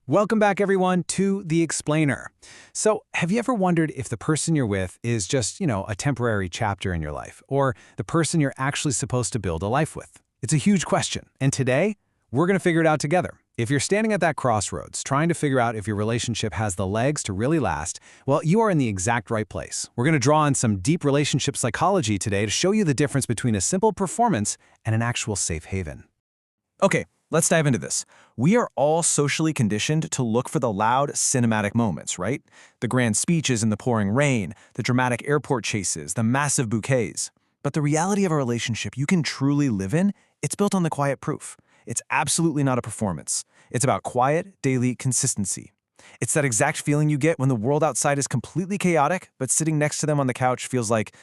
Welcome back, everyone, to The Explainer. So, have you ever wondered if the person you're with is just, a temporary chapter in your life, or the person you're actually supposed to build a life with? It's a huge question, and today, we're going to figure it out together. If you're standing at that crossroads, trying to figure out if your relationship has the legs to really last, well, you are in the exact right place. We're going to draw on some deep relationship psychology today to show you the difference between a simple performance and an actual safe haven. Okay, let's dive into this. We are all socially conditioned to look for the loud, cinematic moments, right? The grand speeches in the pouring rain, the dramatic airport chases, the massive bouquets. But the reality of a relationship you can truly live in, it's built on the quiet proof. It's absolutely not a performance. It's about quiet, daily consistency. It's that exact feeling you get when the world outside is completely chaotic, but sitting next to them on the couch feels like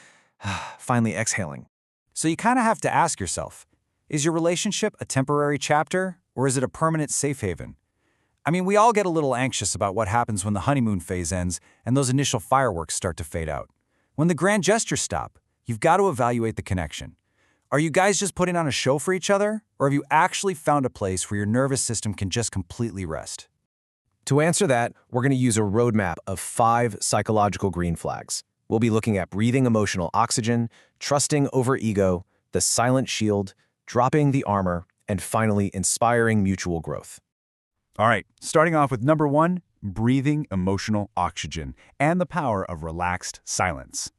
finally exhaling. So you kind of have to ask yourself, is your relationship a temporary chapter, or is it a permanent safe haven? I mean, we all get a little anxious about what happens when the honeymoon phase ends and those initial fireworks start to fade out. When the grand gestures stop, you've got to evaluate the connection. Are you guys just putting on a show for each other, or have you actually found a place where your nervous system can just completely rest? To answer that, we're going to use a roadmap of 5 psychological green flags. We'll be looking at breathing emotional oxygen, trusting over ego, the silent shield, dropping the armor, and finally inspiring mutual growth. All right, starting off with number 1, breathing emotional oxygen and the power of relaxed silence.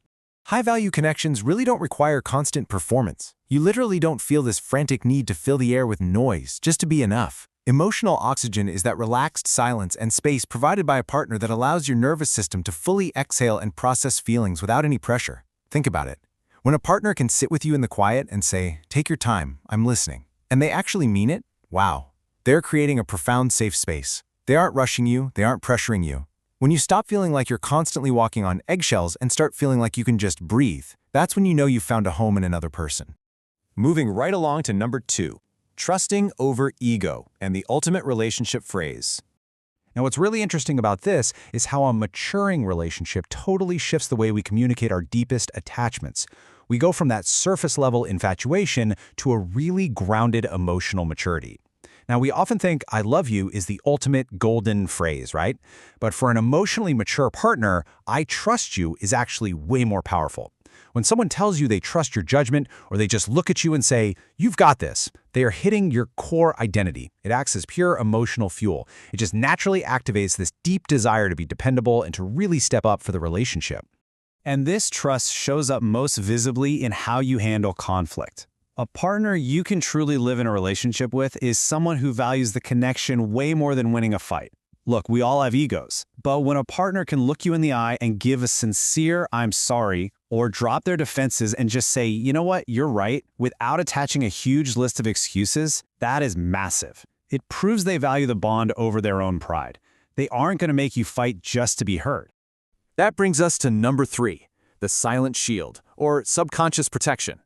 High-value connections really don't require constant performance. You literally don't feel this frantic need to fill the air with noise just to be enough. Emotional oxygen is that relaxed silence and space provided by a partner that allows your nervous system to fully exhale and process feelings without any pressure. Think about it. When a partner can sit with you in the quiet and say, "Take your time, I'm listening," and they actually mean it, wow. They're creating a profound safe space. They aren't rushing you, they aren't pressuring you. When you stop feeling like you're constantly walking on eggshells and start feeling like you can just breathe, that's when you know you've found a home in another person. Moving right along to number 2, trusting over ego and the ultimate relationship phrase. Now, what's really interesting about this is how a maturing relationship totally shifts the way we communicate our deepest attachments. We go from that surface-level infatuation to a really grounded emotional maturity. Now, we often think "I love you" is the ultimate golden phrase, right? But for an emotionally mature partner, "I trust you" is actually way more powerful. When someone tells you they trust your judgment, or they just look at you and say, "You've got this," they are hitting your core identity. It acts as pure emotional fuel. It just naturally activates this deep desire to be dependable and to really step up for the relationship. And this trust shows up most visibly in how you handle conflict. A partner you can truly live in a relationship with is someone who values the connection way more than winning a fight. Look, we all have egos, but when a partner can look you in the eye and give a sincere "I'm sorry," or drop their defenses and just say, "You know what, you're right," without attaching a huge list of excuses, that is massive. It proves they value the bond over their own pride. They aren't going to make you fight just to be heard. That brings us to number 3, the silent shield, or subconscious protection.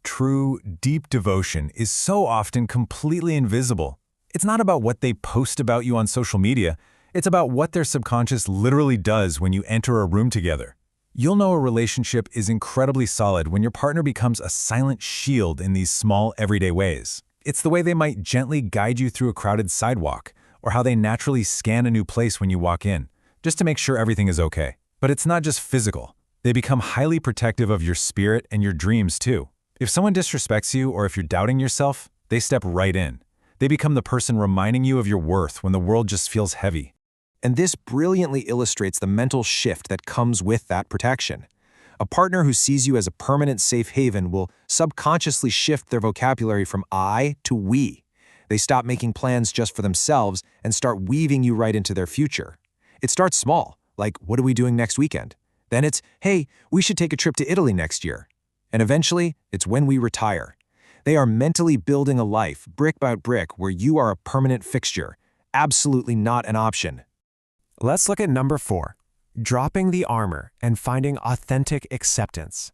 True, deep devotion is so often completely invisible. It's not about what they post about you on social media. It's about what their subconscious literally does when you enter a room together. You'll know a relationship is incredibly solid when your partner becomes a silent shield in these small, everyday ways. It's the way they might gently guide you through a crowded sidewalk, or how they naturally scan a new place when you walk in, just to make sure everything is okay. But it's not just physical. They become highly protective of your spirit and your dreams, too. If someone disrespects you or if you're doubting yourself, they step right in. They become the person reminding you of your worth when the world just feels heavy. And this brilliantly illustrates the mental shift that comes with that protection. A partner who sees you as a permanent safe haven will subconsciously shift their vocabulary from "I" to "we." They stop making plans just for themselves and start weaving you right into their future. It starts small, like, "What are we doing next weekend?" Then it's, "Hey, we should take a trip to Italy next year." And eventually, it's "when we retire." They are mentally building a life, brick by brick, where you are a permanent fixture, absolutely not an option. Let's look at number 4, dropping the armor and finding authentic acceptance.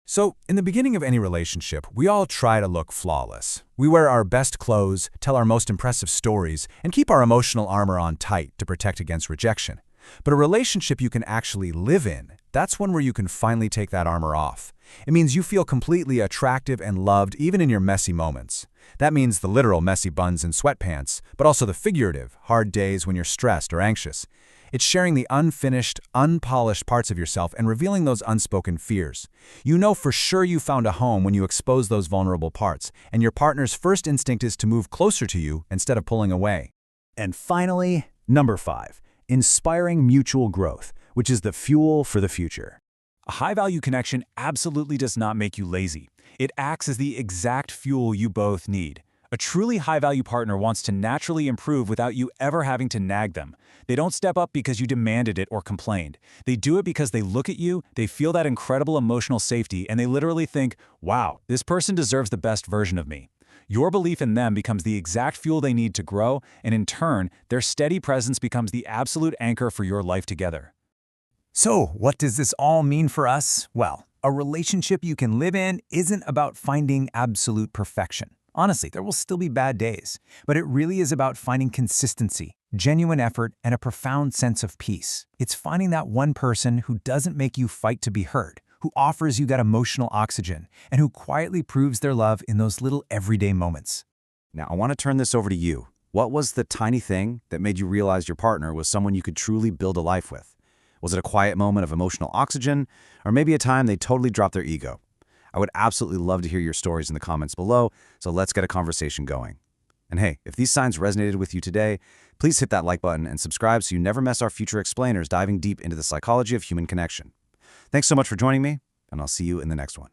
So, in the beginning of any relationship, we all try to look flawless. We wear our best clothes, tell our most impressive stories, and keep our emotional armor on tight to protect against rejection. But a relationship you can actually live in, that's one where you can finally take that armor off. It means you feel completely attractive and loved even in your messy moments. That means the literal messy buns and sweatpants, but also the figurative, hard days when you're stressed or anxious. It's sharing the unfinished, unpolished parts of yourself and revealing those unspoken fears. You know for sure you found a home when you expose those vulnerable parts, and your partner's first instinct is to move closer to you instead of pulling away. And finally, number 5, inspiring mutual growth, which is the fuel for the future. A high-value connection absolutely does not make you lazy. It acts as the exact fuel you both need. A truly high-value partner wants to naturally improve without you ever having to nag them. They don't step up because you demanded it or complained. They do it because they look at you, they feel that incredible emotional safety, and they literally think, wow, this person deserves the best version of me. Your belief in them becomes the exact fuel they need to grow, and in turn, their steady presence becomes the absolute anchor for your life together. So, what does this all mean for us? Well, a relationship you can live in isn't about finding absolute perfection. Honestly, there will still be bad days, but it really is about finding consistency, genuine effort, and a profound sense of peace. It's finding that one person who doesn't make you fight to be heard, who offers you that emotional oxygen, and who quietly proves their love in those little everyday moments. Now, I want to turn this over to you. What was the tiny thing that made you realize your partner was someone you could truly build a life with? Was it a quiet moment of emotional oxygen, or maybe a time they totally dropped their ego? I would absolutely love to hear your stories in the comments below, so let's get a conversation going. And hey, if these signs resonated with you today, please hit that like button and subscribe so you never miss our future explainers diving deep into the psychology of human connection. Thanks so much for joining me, and I'll see you in the next one.